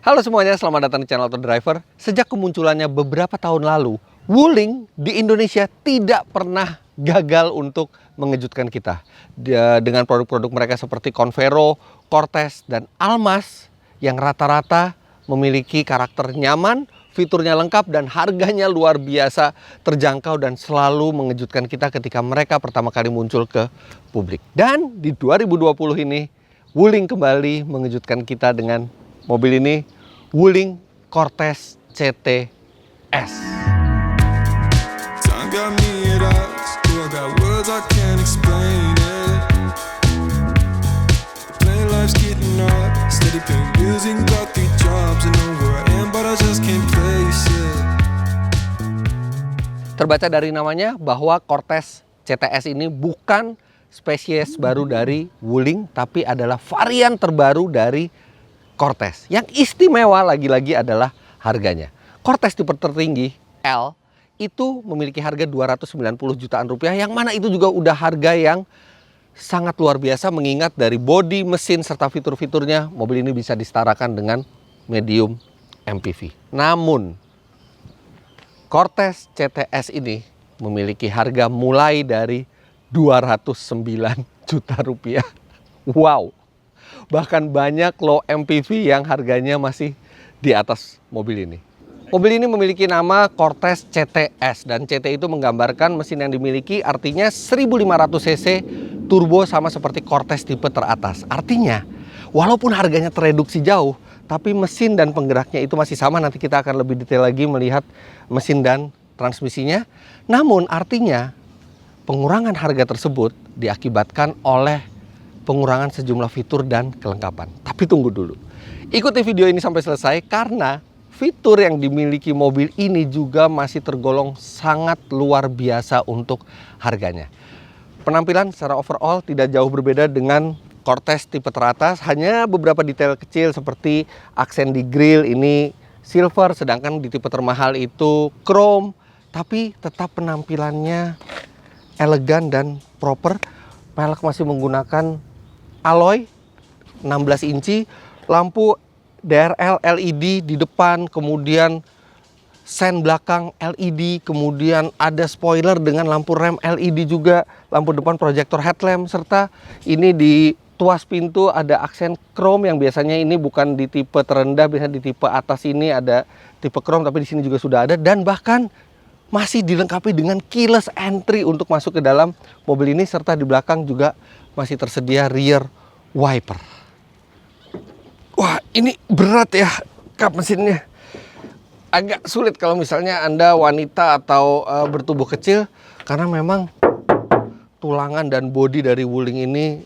Halo semuanya, selamat datang di channel Auto Driver. Sejak kemunculannya beberapa tahun lalu, Wuling di Indonesia tidak pernah gagal untuk mengejutkan kita. Dengan produk-produk mereka seperti Convero, Cortez, dan Almas yang rata-rata memiliki karakter nyaman, fiturnya lengkap, dan harganya luar biasa terjangkau dan selalu mengejutkan kita ketika mereka pertama kali muncul ke publik. Dan di 2020 ini, Wuling kembali mengejutkan kita dengan mobil ini, Wuling Cortez CTS. Terbaca dari namanya bahwa Cortez CTS ini bukan spesies baru dari Wuling, tapi adalah varian terbaru dari Cortez. Yang istimewa lagi-lagi adalah harganya. Cortez tipe tertinggi L itu memiliki harga 290 jutaan rupiah, yang mana itu juga udah harga yang sangat luar biasa mengingat dari bodi, mesin, serta fitur-fiturnya mobil ini bisa disetarakan dengan medium MPV. Namun Cortez CTS ini memiliki harga mulai dari 209 juta rupiah. Wow. Bahkan banyak low MPV yang harganya masih di atas mobil ini. Mobil ini memiliki nama Cortez CTS, dan CT itu menggambarkan mesin yang dimiliki, artinya 1500 cc turbo sama seperti Cortez tipe teratas. Artinya walaupun harganya tereduksi jauh, tapi mesin dan penggeraknya itu masih sama. Nanti kita akan lebih detail lagi melihat mesin dan transmisinya. Namun artinya pengurangan harga tersebut diakibatkan oleh pengurangan sejumlah fitur dan kelengkapan. Tapi tunggu dulu. Ikuti video ini sampai selesai karena fitur yang dimiliki mobil ini juga masih tergolong sangat luar biasa untuk harganya. Penampilan secara overall tidak jauh berbeda dengan Cortez tipe teratas, hanya beberapa detail kecil seperti aksen di grill ini silver, sedangkan di tipe termahal itu chrome, tapi tetap penampilannya elegan dan proper. Pelek masih menggunakan alloy 16 inci, lampu DRL LED di depan, kemudian sen belakang LED, kemudian ada spoiler dengan lampu rem LED juga, lampu depan proyektor headlamp, serta ini di tuas pintu ada aksen chrome yang biasanya ini bukan di tipe terendah, biasanya di tipe atas ini ada tipe chrome, tapi di sini juga sudah ada, dan bahkan masih dilengkapi dengan keyless entry untuk masuk ke dalam mobil ini, serta di belakang juga masih tersedia rear wiper. Wah, ini berat ya kap mesinnya. Agak sulit kalau misalnya Anda wanita atau bertubuh kecil, karena memang tulangan dan bodi dari Wuling ini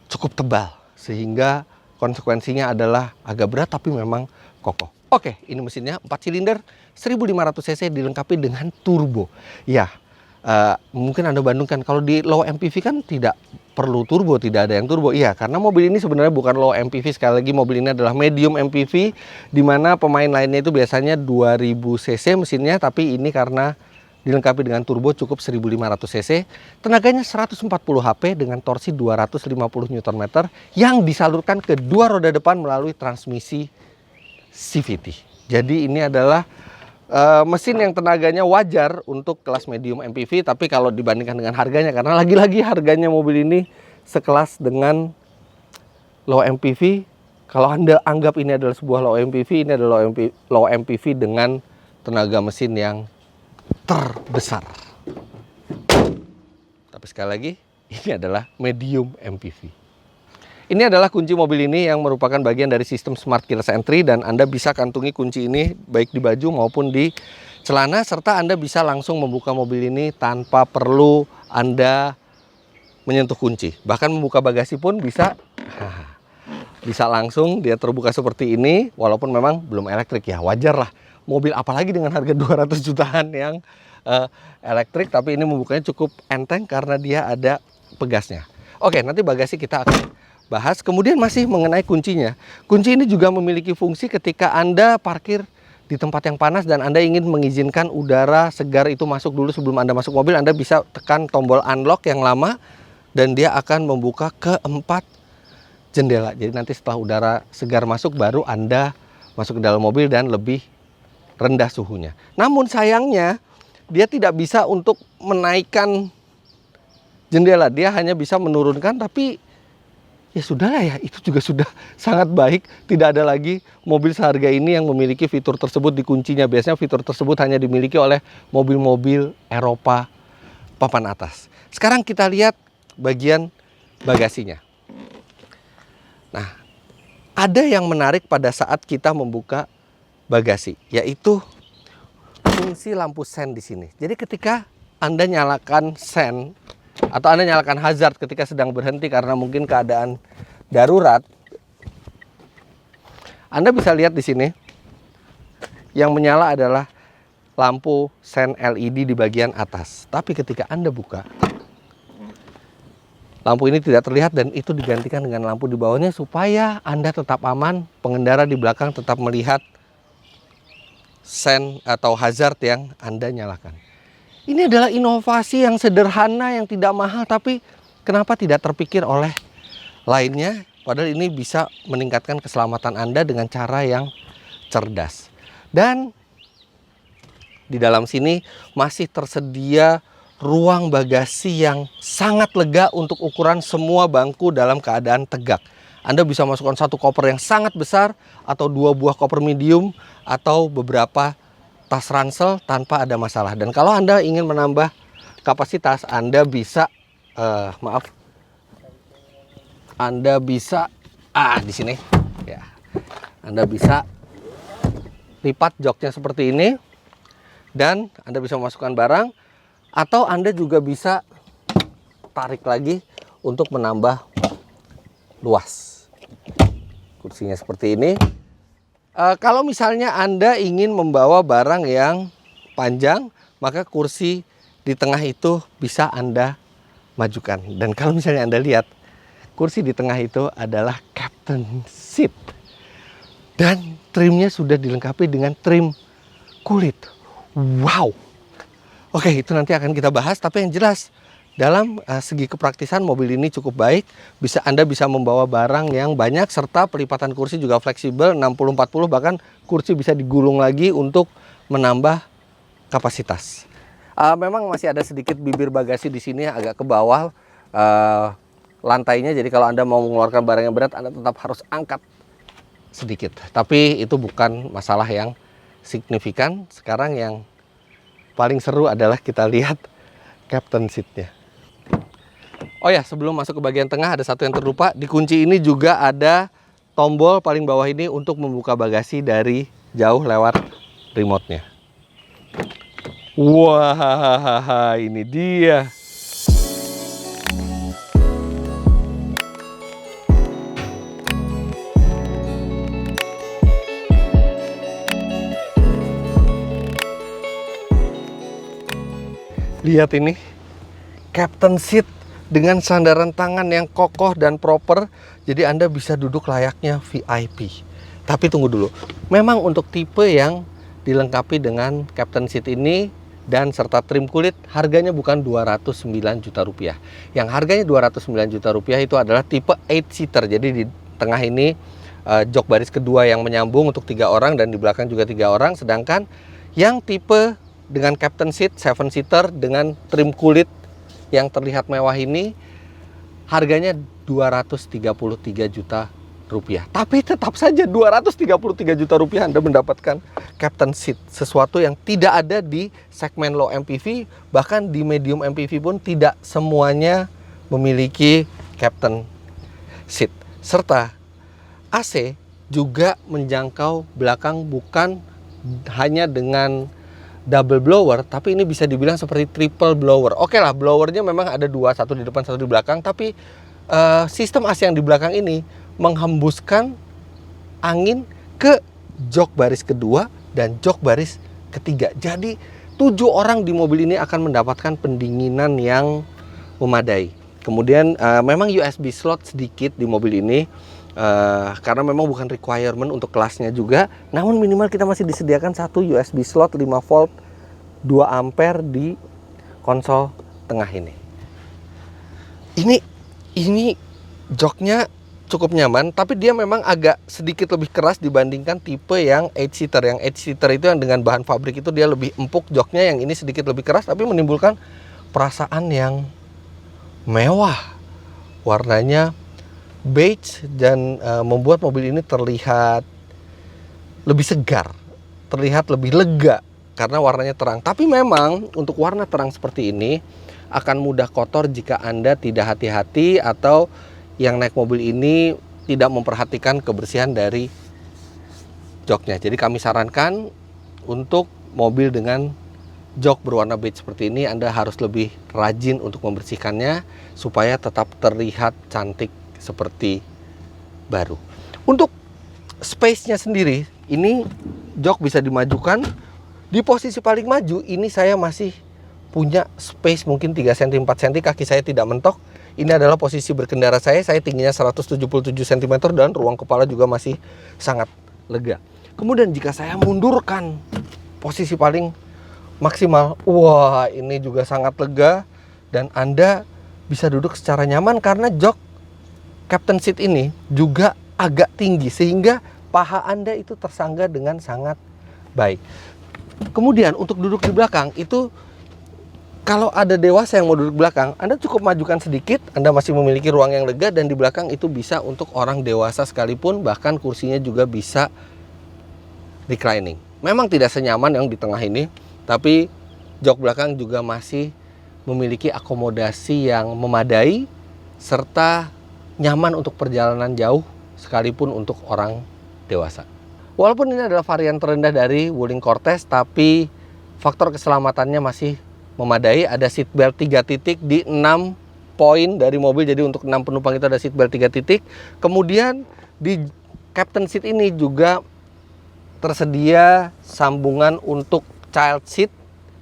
cukup tebal, sehingga konsekuensinya adalah agak berat tapi memang kokoh. Oke, ini mesinnya 4 silinder 1500 cc dilengkapi dengan turbo. Ya, mungkin Anda bandingkan kalau di low MPV kan tidak perlu turbo, tidak ada yang turbo. Iya, karena mobil ini sebenarnya bukan low MPV. Sekali lagi, mobil ini adalah medium MPV, di mana pemain lainnya itu biasanya 2000 cc mesinnya, tapi ini karena dilengkapi dengan turbo cukup 1500 cc. Tenaganya 140 HP dengan torsi 250 Nm yang disalurkan ke dua roda depan melalui transmisi CVT. Jadi ini adalah mesin yang tenaganya wajar untuk kelas medium MPV, tapi kalau dibandingkan dengan harganya, karena lagi-lagi harganya mobil ini sekelas dengan low MPV. Kalau Anda anggap ini adalah sebuah low MPV, ini adalah low MPV dengan tenaga mesin yang terbesar. Tapi sekali lagi, ini adalah medium MPV. Ini adalah kunci mobil ini yang merupakan bagian dari sistem Smart Keyless Entry, dan Anda bisa kantungi kunci ini baik di baju maupun di celana, serta Anda bisa langsung membuka mobil ini tanpa perlu Anda menyentuh kunci. Bahkan membuka bagasi pun bisa langsung, dia terbuka seperti ini, walaupun memang belum elektrik ya, wajar lah. Mobil apalagi dengan harga 200 jutaan yang elektrik, tapi ini membukanya cukup enteng karena dia ada pegasnya. Oke, nanti bagasi kita akan bahas. Kemudian masih mengenai kuncinya. Kunci ini juga memiliki fungsi ketika Anda parkir di tempat yang panas dan Anda ingin mengizinkan udara segar itu masuk dulu sebelum Anda masuk mobil. Anda bisa tekan tombol unlock yang lama dan dia akan membuka keempat jendela. Jadi nanti setelah udara segar masuk baru Anda masuk ke dalam mobil dan lebih rendah suhunya. Namun sayangnya dia tidak bisa untuk menaikkan jendela. Dia hanya bisa menurunkan, tapi ya sudahlah ya, itu juga sudah sangat baik. Tidak ada lagi mobil seharga ini yang memiliki fitur tersebut di kuncinya. Biasanya fitur tersebut hanya dimiliki oleh mobil-mobil Eropa papan atas. Sekarang kita lihat bagian bagasinya. Nah, ada yang menarik pada saat kita membuka bagasi, yaitu fungsi lampu sen di sini. Jadi ketika Anda nyalakan sen atau Anda nyalakan hazard ketika sedang berhenti karena mungkin keadaan darurat, Anda bisa lihat di sini yang menyala adalah lampu sen LED di bagian atas. Tapi ketika Anda buka, lampu ini tidak terlihat dan itu digantikan dengan lampu di bawahnya supaya Anda tetap aman, pengendara di belakang tetap melihat sen atau hazard yang Anda nyalakan. Ini adalah inovasi yang sederhana, yang tidak mahal, tapi kenapa tidak terpikir oleh lainnya? Padahal ini bisa meningkatkan keselamatan Anda dengan cara yang cerdas. Dan di dalam sini masih tersedia ruang bagasi yang sangat lega untuk ukuran semua bangku dalam keadaan tegak. Anda bisa masukkan satu koper yang sangat besar, atau 2 buah koper medium, atau beberapa tas ransel tanpa ada masalah. Dan kalau Anda ingin menambah kapasitas, Anda bisa Anda bisa di sini ya. Anda bisa lipat joknya seperti ini dan Anda bisa memasukkan barang, atau Anda juga bisa tarik lagi untuk menambah luas. Kursinya seperti ini. Kalau misalnya Anda ingin membawa barang yang panjang, maka kursi di tengah itu bisa Anda majukan. Dan kalau misalnya Anda lihat, kursi di tengah itu adalah captain seat. Dan trimnya sudah dilengkapi dengan trim kulit. Wow! Oke, itu nanti akan kita bahas, tapi yang jelas dalam segi kepraktisan mobil ini cukup baik. Anda bisa membawa barang yang banyak, serta pelipatan kursi juga fleksibel 60-40, bahkan kursi bisa digulung lagi untuk menambah kapasitas. Memang masih ada sedikit bibir bagasi di sini agak ke bawah lantainya, jadi kalau Anda mau mengeluarkan barang yang berat, Anda tetap harus angkat sedikit. Tapi itu bukan masalah yang signifikan. Sekarang yang paling seru adalah kita lihat captain seat-nya. Oh ya, sebelum masuk ke bagian tengah ada satu yang terlupa. Di kunci ini juga ada tombol paling bawah ini untuk membuka bagasi dari jauh lewat remote-nya. Wah, ini dia. Lihat ini, captain seat dengan sandaran tangan yang kokoh dan proper. Jadi Anda bisa duduk layaknya VIP. Tapi tunggu dulu, memang untuk tipe yang dilengkapi dengan captain seat ini dan serta trim kulit, harganya bukan 209 juta rupiah. Yang harganya 209 juta rupiah itu adalah tipe 8-seater. Jadi di tengah ini jok baris kedua yang menyambung untuk 3 orang dan di belakang juga 3 orang. Sedangkan yang tipe dengan captain seat 7-seater dengan trim kulit yang terlihat mewah ini harganya 233 juta rupiah. Tapi tetap saja 233 juta rupiah Anda mendapatkan captain seat, sesuatu yang tidak ada di segmen low MPV, bahkan di medium MPV pun tidak semuanya memiliki captain seat. Serta AC juga menjangkau belakang, bukan hanya dengan double blower, tapi ini bisa dibilang seperti triple blower. Oke lah, blowernya memang ada 2, satu di depan, satu di belakang, tapi sistem AC yang di belakang ini menghembuskan angin ke jok baris kedua dan jok baris ketiga. Jadi 7 orang di mobil ini akan mendapatkan pendinginan yang memadai. Kemudian memang USB slot sedikit di mobil ini, karena memang bukan requirement untuk kelasnya juga. Namun minimal kita masih disediakan satu USB slot 5 volt 2 ampere di konsol tengah ini. Ini joknya cukup nyaman, tapi dia memang agak sedikit lebih keras dibandingkan tipe yang 8-seater. Yang 8-seater itu yang dengan bahan pabrik itu dia lebih empuk joknya, yang ini sedikit lebih keras tapi menimbulkan perasaan yang mewah. Warnanya beige dan membuat mobil ini terlihat lebih segar, terlihat lebih lega karena warnanya terang. Tapi memang untuk warna terang seperti ini akan mudah kotor jika Anda tidak hati-hati atau yang naik mobil ini tidak memperhatikan kebersihan dari joknya. Jadi kami sarankan untuk mobil dengan jok berwarna beige seperti ini, Anda harus lebih rajin untuk membersihkannya supaya tetap terlihat cantik seperti baru. Untuk space-nya sendiri, ini jok bisa dimajukan. Di posisi paling maju ini saya masih punya space mungkin 3 cm 4 cm, kaki saya tidak mentok. Ini adalah posisi berkendara saya tingginya 177 cm dan ruang kepala juga masih sangat lega. Kemudian jika saya mundurkan posisi paling maksimal, wah ini juga sangat lega dan Anda bisa duduk secara nyaman karena jok captain seat ini juga agak tinggi sehingga paha Anda itu tersangga dengan sangat baik. Kemudian untuk duduk di belakang itu, kalau ada dewasa yang mau duduk belakang, Anda cukup majukan sedikit, Anda masih memiliki ruang yang lega, dan di belakang itu bisa untuk orang dewasa sekalipun, bahkan kursinya juga bisa reclining. Memang tidak senyaman yang di tengah ini, tapi jok belakang juga masih memiliki akomodasi yang memadai serta nyaman untuk perjalanan jauh sekalipun untuk orang dewasa. Walaupun ini adalah varian terendah dari Wuling Cortez, tapi faktor keselamatannya masih memadai. Ada seatbelt 3 titik di 6 poin dari mobil, jadi untuk 6 penumpang itu ada seatbelt 3 titik. Kemudian di captain seat ini juga tersedia sambungan untuk child seat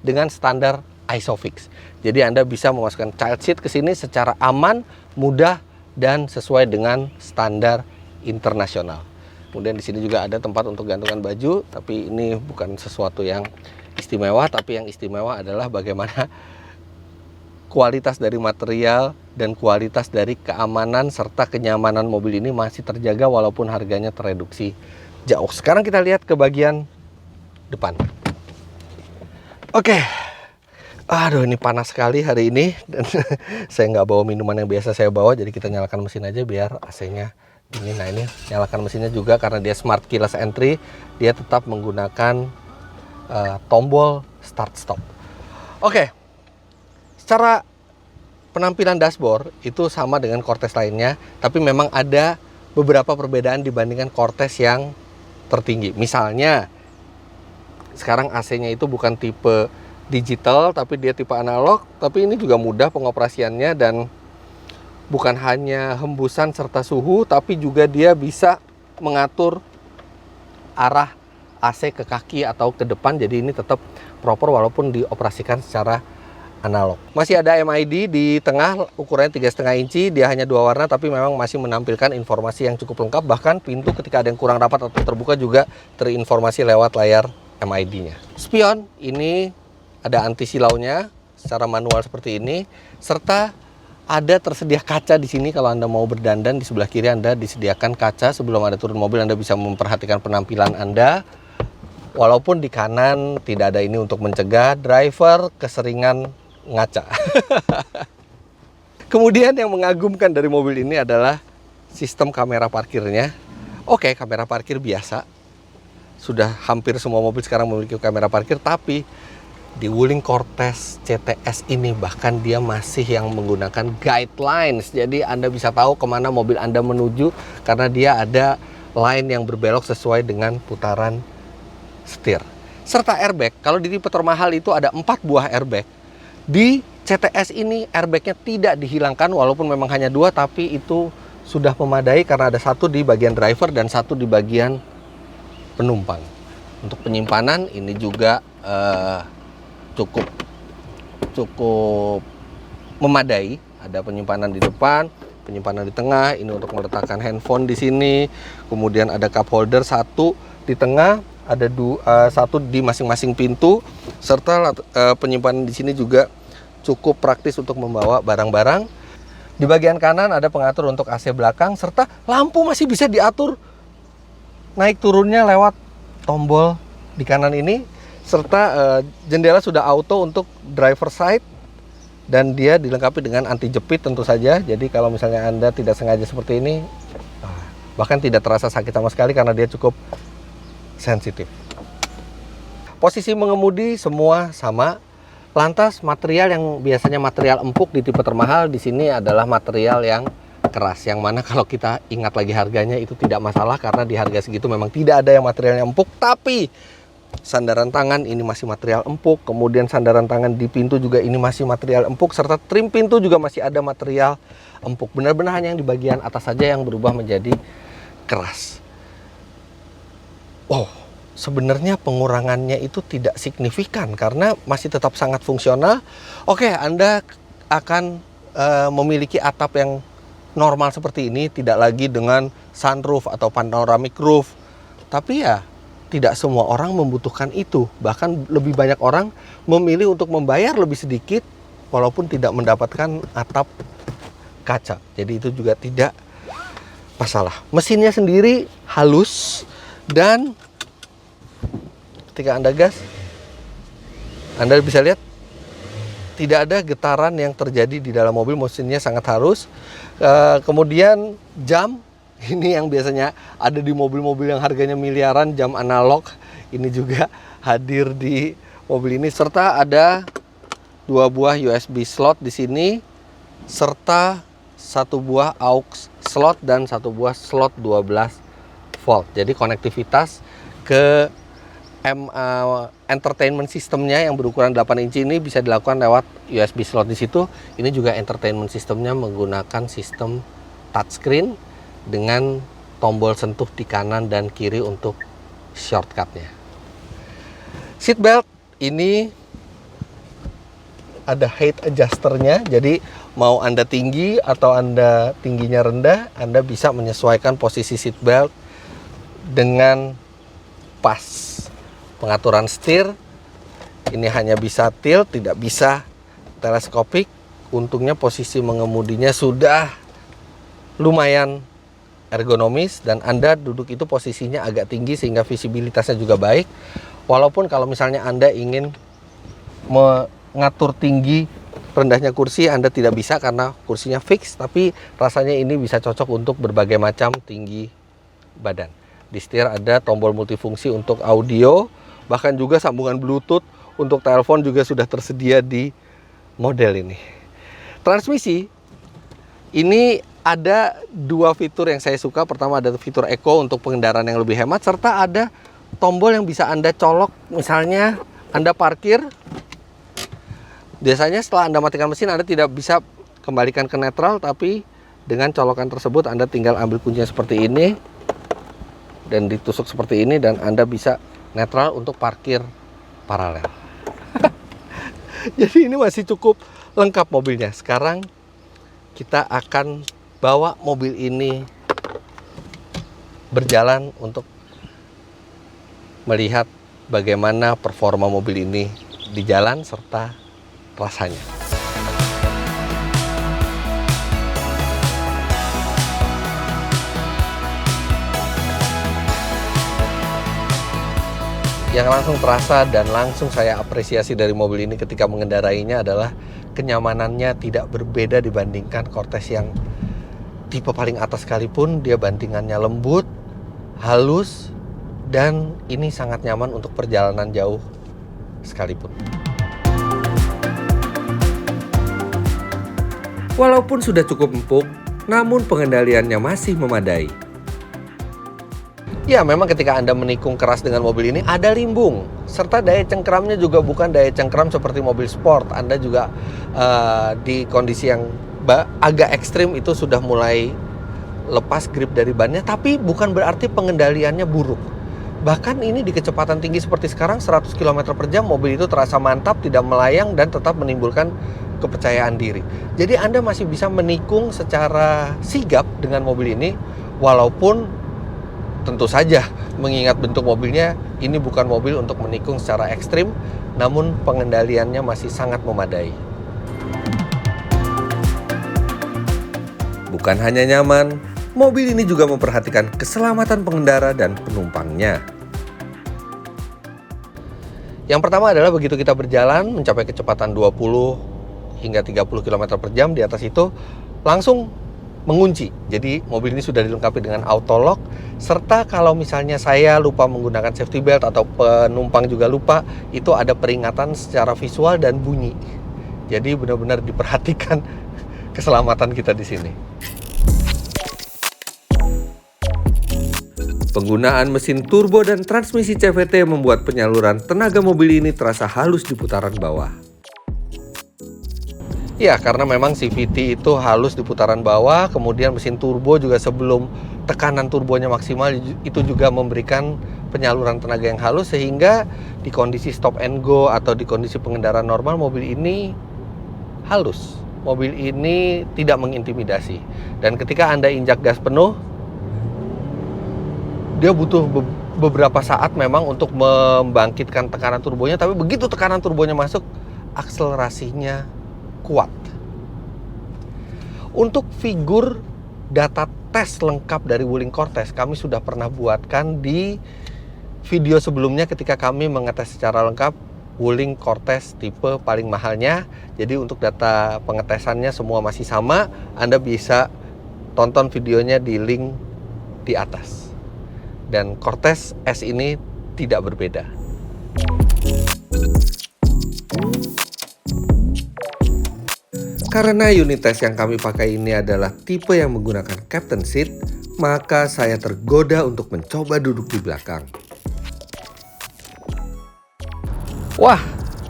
dengan standar ISOFIX. Jadi Anda bisa memasukkan child seat ke sini secara aman, mudah, dan sesuai dengan standar internasional. Kemudian di sini juga ada tempat untuk gantungan baju, tapi ini bukan sesuatu yang istimewa, tapi yang istimewa adalah bagaimana kualitas dari material dan kualitas dari keamanan serta kenyamanan mobil ini masih terjaga walaupun harganya tereduksi jauh. Sekarang kita lihat ke bagian depan. Oke, aduh ini panas sekali hari ini dan saya nggak bawa minuman yang biasa saya bawa, jadi kita nyalakan mesin aja biar AC-nya dingin. Nah ini nyalakan mesinnya juga karena dia smart keyless entry, dia tetap menggunakan tombol start stop. Oke, secara penampilan dashboard itu sama dengan Cortez lainnya, tapi memang ada beberapa perbedaan dibandingkan Cortez yang tertinggi. Misalnya sekarang AC-nya itu bukan tipe digital tapi dia tipe analog, tapi ini juga mudah pengoperasiannya dan bukan hanya hembusan serta suhu, tapi juga dia bisa mengatur arah AC ke kaki atau ke depan, jadi ini tetap proper walaupun dioperasikan secara analog. Masih ada MID di tengah, ukurannya 3,5 inci, dia hanya 2 warna tapi memang masih menampilkan informasi yang cukup lengkap, bahkan pintu ketika ada yang kurang rapat atau terbuka juga terinformasi lewat layar MID-nya. Spion ini ada anti silaunya secara manual seperti ini, serta ada tersedia kaca di sini. Kalau Anda mau berdandan, di sebelah kiri Anda disediakan kaca. Sebelum Anda turun mobil, Anda bisa memperhatikan penampilan Anda. Walaupun di kanan tidak ada ini untuk mencegah driver keseringan ngaca. Kemudian yang mengagumkan dari mobil ini adalah sistem kamera parkirnya. Oke, kamera parkir biasa. Sudah hampir semua mobil sekarang memiliki kamera parkir, tapi di Wuling Cortez CTS ini bahkan dia masih yang menggunakan guidelines. Jadi Anda bisa tahu kemana mobil Anda menuju karena dia ada line yang berbelok sesuai dengan putaran setir. Serta airbag, kalau di tipe termahal itu ada 4 buah airbag. Di CTS ini airbagnya tidak dihilangkan walaupun memang hanya 2, tapi itu sudah memadai karena ada 1 di bagian driver dan 1 di bagian penumpang. Untuk penyimpanan ini juga cukup memadai. Ada penyimpanan di depan, penyimpanan di tengah, ini untuk meletakkan handphone di sini. Kemudian ada cup holder 1 di tengah, ada 1 di masing-masing pintu, serta penyimpanan di sini juga cukup praktis untuk membawa barang-barang. Di bagian kanan ada pengatur untuk AC belakang, serta lampu masih bisa diatur naik turunnya lewat tombol di kanan ini, serta jendela sudah auto untuk driver side, dan dia dilengkapi dengan anti jepit tentu saja. Jadi kalau misalnya Anda tidak sengaja seperti ini, bahkan tidak terasa sakit sama sekali karena dia cukup sensitif. Posisi mengemudi semua sama. Lantas material yang biasanya material empuk di tipe termahal, di sini adalah material yang keras, yang mana kalau kita ingat lagi harganya itu tidak masalah karena di harga segitu memang tidak ada yang materialnya empuk. Tapi sandaran tangan ini masih material empuk, kemudian sandaran tangan di pintu juga ini masih material empuk, serta trim pintu juga masih ada material empuk. Benar-benar hanya yang di bagian atas saja yang berubah menjadi keras. Sebenarnya pengurangannya itu tidak signifikan karena masih tetap sangat fungsional. Oke, Anda akan memiliki atap yang normal seperti ini, tidak lagi dengan sunroof atau panoramic roof. Tapi ya, tidak semua orang membutuhkan itu. Bahkan lebih banyak orang memilih untuk membayar lebih sedikit walaupun tidak mendapatkan atap kaca. Jadi itu juga tidak masalah. Mesinnya sendiri halus, dan ketika Anda gas, Anda bisa lihat tidak ada getaran yang terjadi di dalam mobil. Mesinnya sangat halus. Kemudian jam, ini yang biasanya ada di mobil-mobil yang harganya miliaran, jam analog, ini juga hadir di mobil ini. Serta ada 2 buah USB slot di sini, serta 1 buah aux slot dan 1 buah slot 12 volt. Jadi konektivitas ke entertainment sistemnya yang berukuran 8 inci ini bisa dilakukan lewat USB slot di situ. Ini juga entertainment sistemnya menggunakan sistem touchscreen dengan tombol sentuh di kanan dan kiri untuk shortcutnya. Seat belt ini ada height adjusternya, jadi mau Anda tinggi atau Anda tingginya rendah, Anda bisa menyesuaikan posisi seat belt dengan pas. Pengaturan setir ini hanya bisa tilt, tidak bisa teleskopik. Untungnya posisi mengemudinya sudah lumayan ergonomis, dan Anda duduk itu posisinya agak tinggi sehingga visibilitasnya juga baik. Walaupun kalau misalnya Anda ingin mengatur tinggi rendahnya kursi, Anda tidak bisa karena kursinya fix, tapi rasanya ini bisa cocok untuk berbagai macam tinggi badan. Di setir ada tombol multifungsi untuk audio, bahkan juga sambungan Bluetooth untuk telepon juga sudah tersedia di model ini. Transmisi ini ada 2 fitur yang saya suka. Pertama ada fitur Eco untuk pengendaraan yang lebih hemat, serta ada tombol yang bisa Anda colok. Misalnya Anda parkir, biasanya setelah Anda matikan mesin Anda tidak bisa kembalikan ke netral, tapi dengan colokan tersebut Anda tinggal ambil kuncinya seperti ini dan ditusuk seperti ini, dan Anda bisa netral untuk parkir paralel. Jadi ini masih cukup lengkap mobilnya. Sekarang kita akan bawa mobil ini berjalan untuk melihat bagaimana performa mobil ini di jalan serta rasanya. Yang langsung terasa dan langsung saya apresiasi dari mobil ini ketika mengendarainya adalah kenyamanannya tidak berbeda dibandingkan Cortez yang tipe paling atas sekalipun. Dia bantingannya lembut, halus, dan ini sangat nyaman untuk perjalanan jauh sekalipun. Walaupun sudah cukup empuk, namun pengendaliannya masih memadai. Ya, memang ketika Anda menikung keras dengan mobil ini ada limbung, serta daya cengkramnya juga bukan daya cengkram seperti mobil sport. Anda juga di kondisi yang agak ekstrim itu sudah mulai lepas grip dari bannya, tapi bukan berarti pengendaliannya buruk. Bahkan ini di kecepatan tinggi seperti sekarang 100 km per jam, mobil itu terasa mantap, tidak melayang, dan tetap menimbulkan kepercayaan diri. Jadi Anda masih bisa menikung secara sigap dengan mobil ini, walaupun tentu saja mengingat bentuk mobilnya, ini bukan mobil untuk menikung secara ekstrim, namun pengendaliannya masih sangat memadai. Bukan hanya nyaman, mobil ini juga memperhatikan keselamatan pengendara dan penumpangnya. Yang pertama adalah begitu kita berjalan mencapai kecepatan 20 hingga 30 km per jam, di atas itu langsung mengunci. Jadi mobil ini sudah dilengkapi dengan auto lock, serta kalau misalnya saya lupa menggunakan safety belt atau penumpang juga lupa, itu ada peringatan secara visual dan bunyi. Jadi benar-benar diperhatikan keselamatan kita di sini. Penggunaan mesin turbo dan transmisi CVT membuat penyaluran tenaga mobil ini terasa halus di putaran bawah. Ya, karena memang CVT itu halus di putaran bawah, kemudian mesin turbo juga sebelum tekanan turbonya maksimal itu juga memberikan penyaluran tenaga yang halus, sehingga di kondisi stop and go atau di kondisi pengendara normal mobil ini halus. Mobil ini tidak mengintimidasi. Dan ketika Anda injak gas penuh, dia butuh beberapa saat memang untuk membangkitkan tekanan turbonya, tapi begitu tekanan turbonya masuk, akselerasinya kuat. Untuk figur data tes lengkap dari Wuling Cortez, kami sudah pernah buatkan di video sebelumnya ketika kami mengetes secara lengkap Wuling Cortez tipe paling mahalnya. Jadi untuk data pengetesannya semua masih sama. Anda bisa tonton videonya di link di atas. Dan Cortez S ini tidak berbeda. Karena unit tes yang kami pakai ini adalah tipe yang menggunakan captain seat, maka saya tergoda untuk mencoba duduk di belakang. Wah,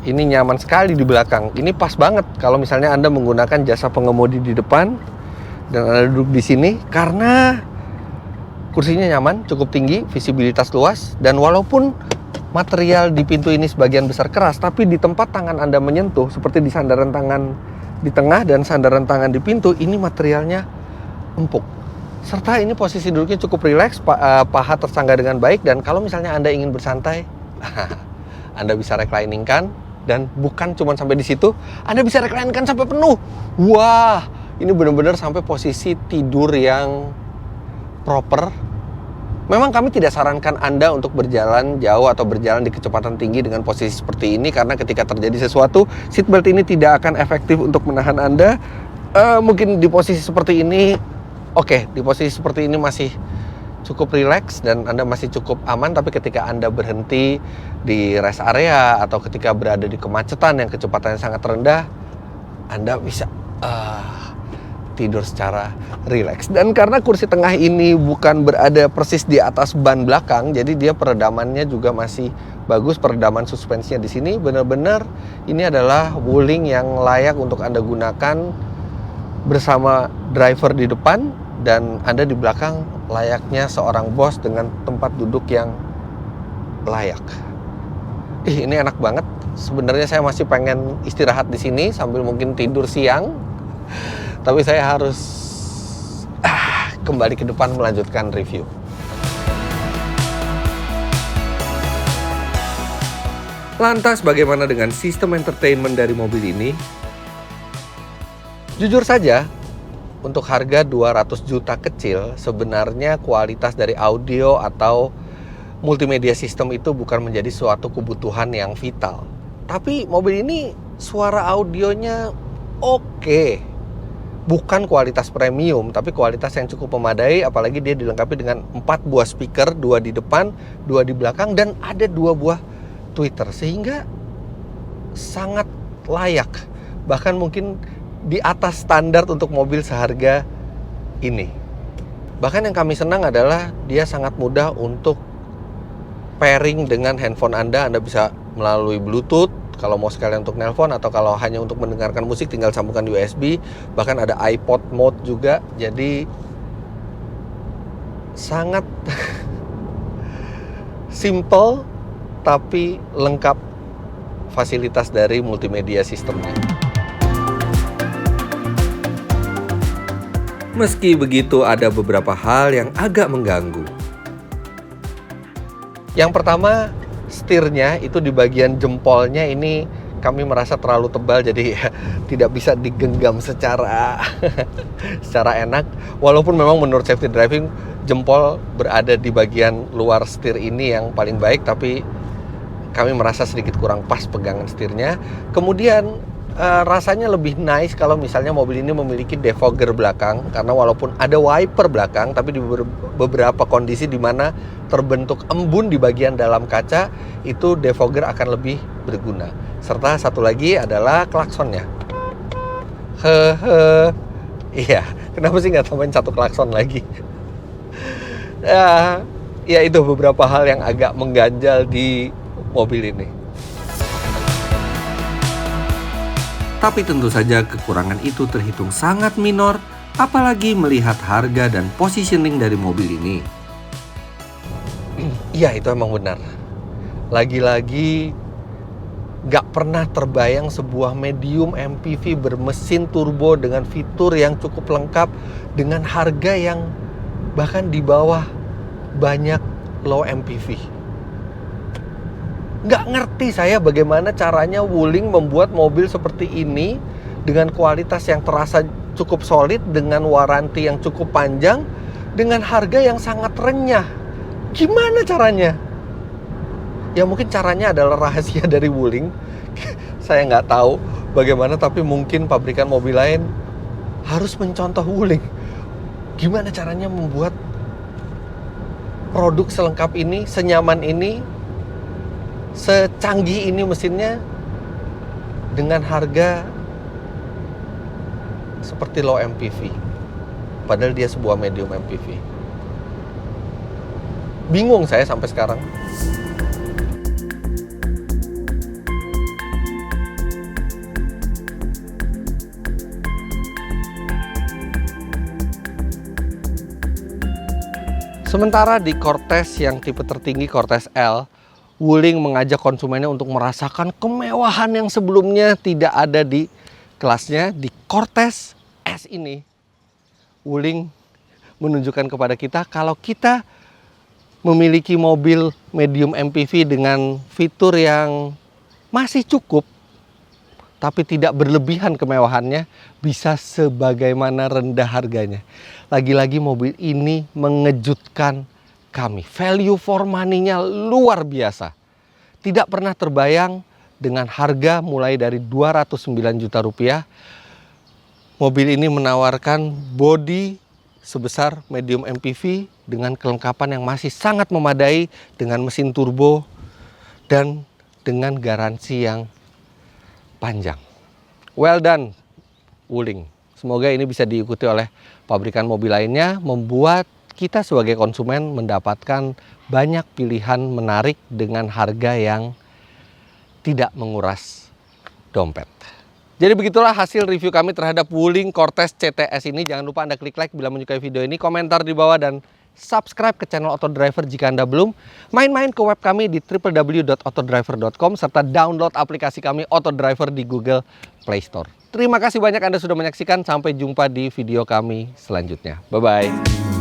ini nyaman sekali di belakang. Ini pas banget kalau misalnya Anda menggunakan jasa pengemudi di depan dan Anda duduk di sini, karena kursinya nyaman, cukup tinggi, visibilitas luas, dan walaupun material di pintu ini sebagian besar keras, tapi di tempat tangan Anda menyentuh, seperti di sandaran tangan di tengah dan sandaran tangan di pintu, ini materialnya empuk. Serta ini posisi duduknya cukup rileks, paha tersanggah dengan baik, dan kalau misalnya Anda ingin bersantai, Anda bisa reclining-kan, dan bukan cuma sampai di situ, Anda bisa reclining-kan sampai penuh. Wah, ini benar-benar sampai posisi tidur yang proper. Memang kami tidak sarankan Anda untuk berjalan jauh atau berjalan di kecepatan tinggi dengan posisi seperti ini, karena ketika terjadi sesuatu, seatbelt ini tidak akan efektif untuk menahan Anda. Mungkin di posisi seperti ini, oke, di posisi seperti ini masih cukup rileks dan Anda masih cukup aman. Tapi ketika Anda berhenti di rest area atau ketika berada di kemacetan yang kecepatannya sangat rendah, Anda bisa tidur secara rileks. Dan karena kursi tengah ini bukan berada persis di atas ban belakang, jadi dia peredamannya juga masih bagus. Peredaman suspensinya di sini benar-benar ini adalah Wuling yang layak untuk Anda gunakan bersama driver di depan dan Anda di belakang layaknya seorang bos dengan tempat duduk yang layak. Ini enak banget. Sebenarnya saya masih pengen istirahat di sini sambil mungkin tidur siang. Tapi saya harus kembali ke depan melanjutkan review. Lantas bagaimana dengan sistem entertainment dari mobil ini? Jujur saja, untuk harga 200 juta kecil, sebenarnya kualitas dari audio atau multimedia system itu bukan menjadi suatu kebutuhan yang vital. Tapi mobil ini suara audionya oke. Bukan kualitas premium, tapi kualitas yang cukup memadai, apalagi dia dilengkapi dengan 4 buah speaker, 2 di depan, 2 di belakang, dan ada 2 buah tweeter, sehingga sangat layak, bahkan mungkin di atas standar untuk mobil seharga ini. Bahkan yang kami senang adalah dia sangat mudah untuk pairing dengan handphone Anda bisa melalui Bluetooth, kalau mau sekalian untuk nelpon, atau kalau hanya untuk mendengarkan musik tinggal sambungkan USB. Bahkan ada iPod mode juga. Jadi sangat simple tapi lengkap fasilitas dari multimedia sistemnya. Meski begitu, ada beberapa hal yang agak mengganggu. Yang pertama, setirnya itu di bagian jempolnya ini kami merasa terlalu tebal, jadi tidak bisa digenggam secara secara enak. Walaupun memang menurut safety driving jempol berada di bagian luar setir ini yang paling baik, tapi kami merasa sedikit kurang pas pegangan setirnya. Kemudian rasanya lebih nice kalau misalnya mobil ini memiliki defogger belakang, karena walaupun ada wiper belakang, tapi di beberapa kondisi di mana terbentuk embun di bagian dalam kaca, itu defogger akan lebih berguna. Serta satu lagi adalah klaksonnya. Iya, kenapa sih nggak tambahin satu klakson lagi? Ya itu beberapa hal yang agak mengganjal di mobil ini. Tapi tentu saja kekurangan itu terhitung sangat minor, apalagi melihat harga dan positioning dari mobil ini. Iya, itu emang benar. Lagi-lagi gak pernah terbayang sebuah medium MPV bermesin turbo dengan fitur yang cukup lengkap dengan harga yang bahkan di bawah banyak low MPV. Nggak ngerti saya bagaimana caranya Wuling membuat mobil seperti ini dengan kualitas yang terasa cukup solid, dengan waranti yang cukup panjang, dengan harga yang sangat renyah. Gimana caranya? Ya mungkin caranya adalah rahasia dari Wuling. Saya nggak tahu bagaimana, tapi mungkin pabrikan mobil lain harus mencontoh Wuling. Gimana caranya membuat produk selengkap ini, senyaman ini, secanggih ini mesinnya dengan harga seperti low MPV, padahal dia sebuah medium MPV. Bingung saya sampai sekarang. Sementara di Cortez yang tipe tertinggi, Cortez L, Wuling mengajak konsumennya untuk merasakan kemewahan yang sebelumnya tidak ada di kelasnya. Di Cortez S ini, Wuling menunjukkan kepada kita kalau kita memiliki mobil medium MPV dengan fitur yang masih cukup, tapi tidak berlebihan kemewahannya, bisa sebagaimana rendah harganya. Lagi-lagi mobil ini mengejutkan kami. Value for money-nya luar biasa. Tidak pernah terbayang dengan harga mulai dari 209 juta rupiah. Mobil ini menawarkan bodi sebesar medium MPV dengan kelengkapan yang masih sangat memadai, dengan mesin turbo dan dengan garansi yang panjang. Well done, Wuling. Semoga ini bisa diikuti oleh pabrikan mobil lainnya, membuat kita sebagai konsumen mendapatkan banyak pilihan menarik dengan harga yang tidak menguras dompet. Jadi begitulah hasil review kami terhadap Wuling Cortez CTS ini. Jangan lupa Anda klik like bila menyukai video ini, komentar di bawah, dan subscribe ke channel Autodriver jika Anda belum. Main-main ke web kami di www.autodriver.com serta download aplikasi kami Autodriver di Google Play Store. Terima kasih banyak Anda sudah menyaksikan. Sampai jumpa di video kami selanjutnya. Bye-bye.